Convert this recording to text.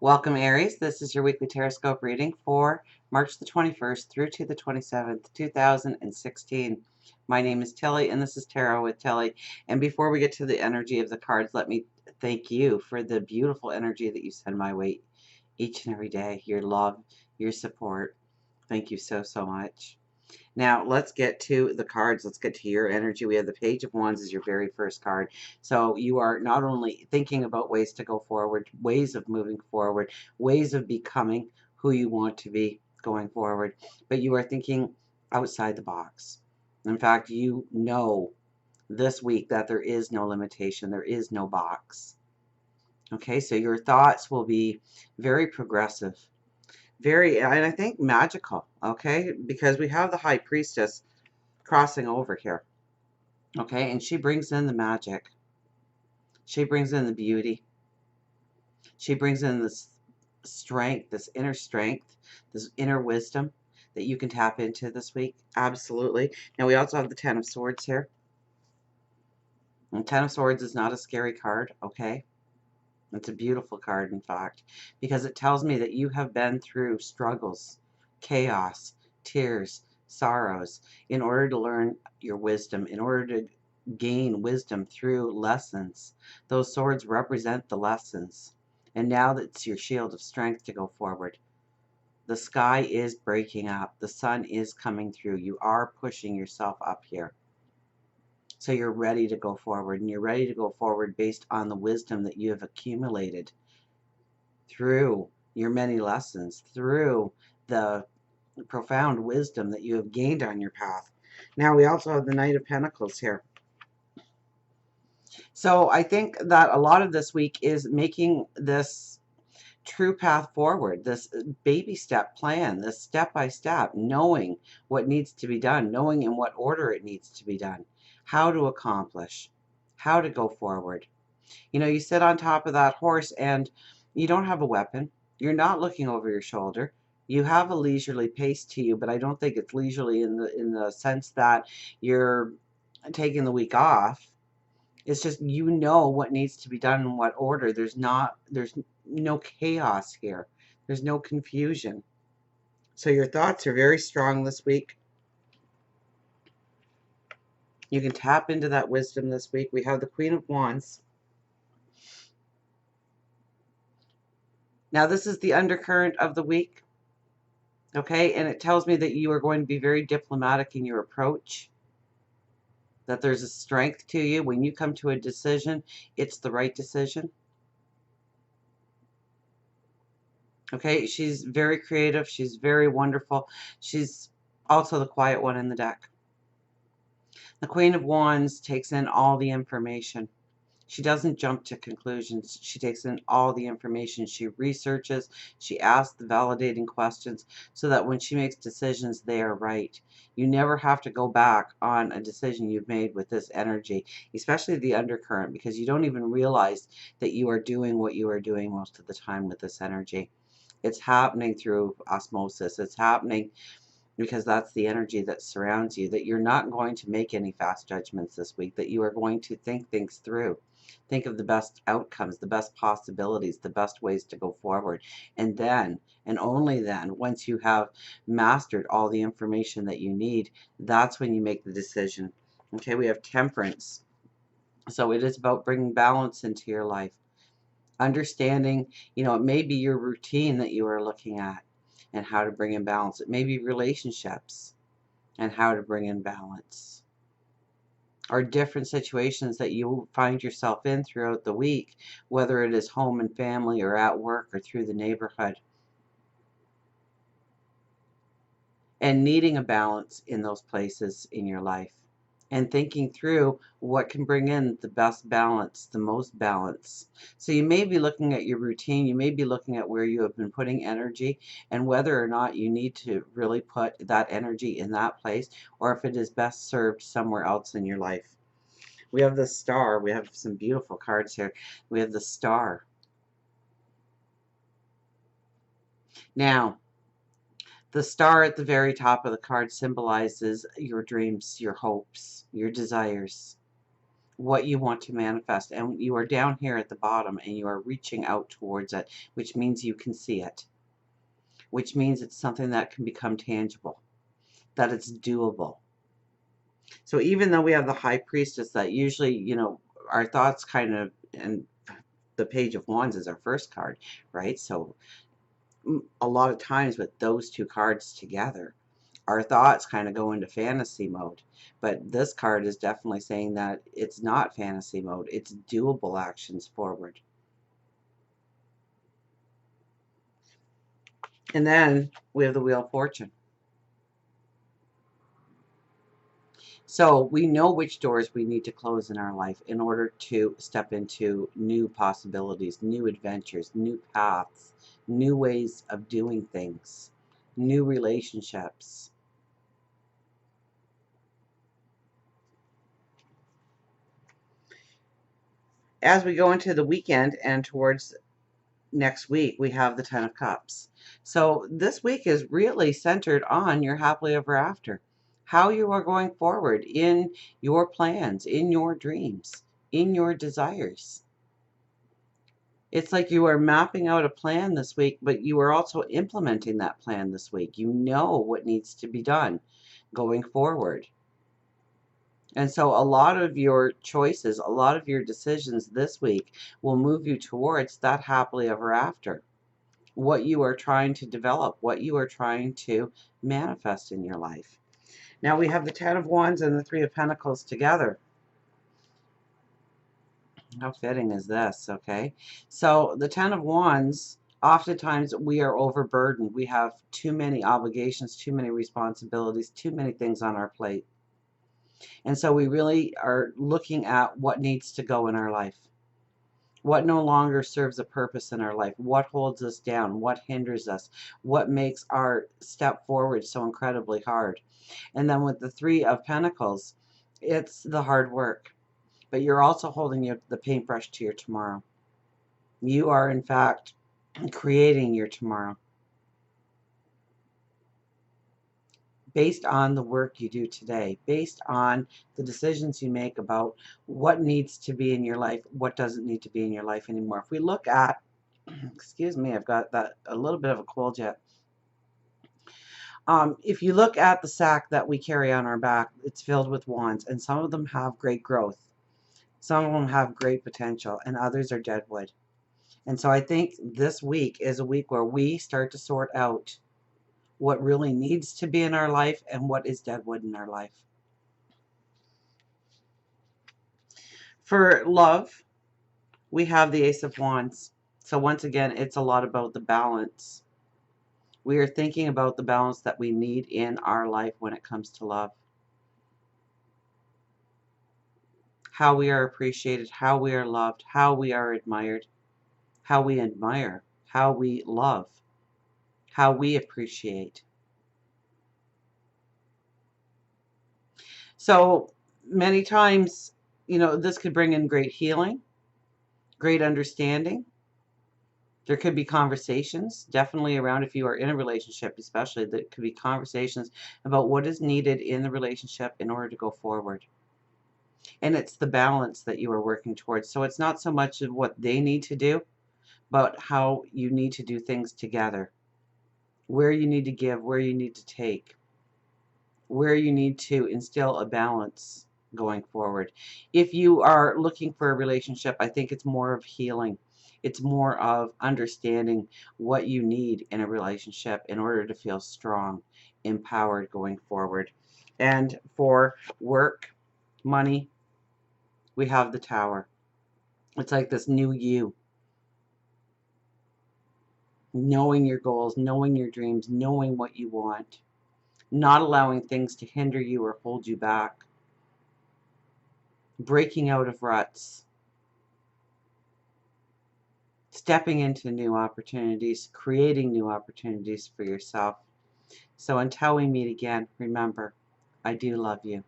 Welcome, Aries. This is your weekly Teroscope reading for March the 21st through to the 27th, 2016. My name is Tilly, and this is Tarot with Tilly. And before we get to the energy of the cards, let me thank you for the beautiful energy that you send my way each and every day. Your love, your support. Thank you so, so much. Now, let's get to the cards. Let's get to your energy. We have the Page of Wands as your very first card. So you are not only thinking about ways to go forward, ways of moving forward, ways of becoming who you want to be going forward, but you are thinking outside the box. In fact, you know this week that there is no limitation, there is no box. Okay, so your thoughts will be very progressive, very, and I think magical, okay, because we have the High Priestess crossing over here. Okay, and she brings in the magic. She brings in the beauty. She brings in this strength, this inner wisdom that you can tap into this week. Absolutely. Now, we also have the Ten of Swords here. And Ten of Swords is not a scary card, okay? It's a beautiful card, in fact, because it tells me that you have been through struggles, chaos, tears, sorrows, in order to learn your wisdom, in order to gain wisdom through lessons. Those swords represent the lessons. And now that's your shield of strength to go forward. The sky is breaking up. The sun is coming through. You are pushing yourself up here. So you're ready to go forward, and you're ready to go forward based on the wisdom that you have accumulated through your many lessons, through the profound wisdom that you have gained on your path. Now, we also have the Knight of Pentacles here. So I think that a lot of this week is making this true path forward, this baby step plan, this step by step, knowing what needs to be done, knowing in what order it needs to be done, how to accomplish, how to go forward. You know, you sit on top of that horse and you don't have a weapon. You're not looking over your shoulder. You have a leisurely pace to you, but I don't think it's leisurely in the sense that you're taking the week off. It's just you know what needs to be done in what order. There's no chaos here. There's no confusion. So your thoughts are very strong this week. You can tap into that wisdom this week. We have the Queen of Wands. Now, this is the undercurrent of the week. Okay, and it tells me that you are going to be very diplomatic in your approach, that there's a strength to you. When you come to a decision, it's the right decision. Okay, she's very creative. She's very wonderful. She's also the quiet one in the deck. The Queen of Wands takes in all the information. She doesn't jump to conclusions. She takes in all the information. She researches. She asks the validating questions so that when she makes decisions, they are right. You never have to go back on a decision you've made with this energy, especially the undercurrent, because you don't even realize that you are doing what you are doing most of the time with this energy. It's happening through osmosis. It's happening because that's the energy that surrounds you, that you're not going to make any fast judgments this week, that you are going to think things through. Think of the best outcomes, the best possibilities, the best ways to go forward. And then, and only then, once you have mastered all the information that you need, that's when you make the decision. Okay, we have Temperance. So it is about bringing balance into your life. Understanding, it may be your routine that you are looking at and how to bring in balance. It may be relationships and how to bring in balance, or different situations that you find yourself in throughout the week, whether it is home and family or at work or through the neighborhood, and needing a balance in those places in your life, and thinking through what can bring in the best balance, the most balance. So you may be looking at your routine, you may be looking at where you have been putting energy and whether or not you need to really put that energy in that place, or if it is best served somewhere else in your life. We have the Star. We have some beautiful cards here. We have the Star. Now, the star at the very top of the card symbolizes your dreams, your hopes, your desires. what you want to manifest. And you are down here at the bottom and you are reaching out towards it, which means you can see it, which means it's something that can become tangible, that it's doable. So even though we have the High Priestess, that usually, our thoughts kind of, and the Page of Wands is our first card, right? So a lot of times with those two cards together, our thoughts kind of go into fantasy mode. But this card is definitely saying that it's not fantasy mode. It's doable actions forward. And then we have the Wheel of Fortune. So we know which doors we need to close in our life in order to step into new possibilities, new adventures, new paths, new ways of doing things, new relationships. As we go into the weekend and towards next week, we have the Ten of Cups. So this week is really centered on your happily ever after, how you are going forward in your plans, in your dreams, in your desires. It's like you are mapping out a plan this week, but you are also implementing that plan this week. You know what needs to be done going forward. And so a lot of your choices, a lot of your decisions this week will move you towards that happily ever after. What you are trying to develop, what you are trying to manifest in your life. Now we have the Ten of Wands and the Three of Pentacles together. How fitting is this, okay? So the Ten of Wands, oftentimes we are overburdened. We have too many obligations, too many responsibilities, too many things on our plate. And so we really are looking at what needs to go in our life. What no longer serves a purpose in our life? What holds us down? What hinders us? What makes our step forward so incredibly hard? And then with the Three of Pentacles, it's the hard work. But you're also holding the paintbrush to your tomorrow. You are, in fact, creating your tomorrow based on the work you do today, based on the decisions you make about what needs to be in your life, what doesn't need to be in your life anymore. If we look at, excuse me, I've got a little bit of a cold yet. If you look at the sack that we carry on our back, it's filled with wands, and some of them have great growth. Some of them have great potential, and others are deadwood. And so I think this week is a week where we start to sort out what really needs to be in our life and what is deadwood in our life. For love, we have the Ace of Wands. So once again, it's a lot about the balance. We are thinking about the balance that we need in our life when it comes to love. How we are appreciated, how we are loved, how we are admired, how we admire, how we love, how we appreciate. So many times, this could bring in great healing, great understanding. There could be conversations, definitely around if you are in a relationship, especially, there could be conversations about what is needed in the relationship in order to go forward. And it's the balance that you are working towards. So it's not so much of what they need to do, but how you need to do things together. Where you need to give, where you need to take, where you need to instill a balance going forward. If you are looking for a relationship, I think it's more of healing. It's more of understanding what you need in a relationship in order to feel strong, empowered going forward. And for work, money, we have the Tower. It's like this new you. Knowing your goals, knowing your dreams, knowing what you want. Not allowing things to hinder you or hold you back. Breaking out of ruts. Stepping into new opportunities, creating new opportunities for yourself. So until we meet again, remember, I do love you.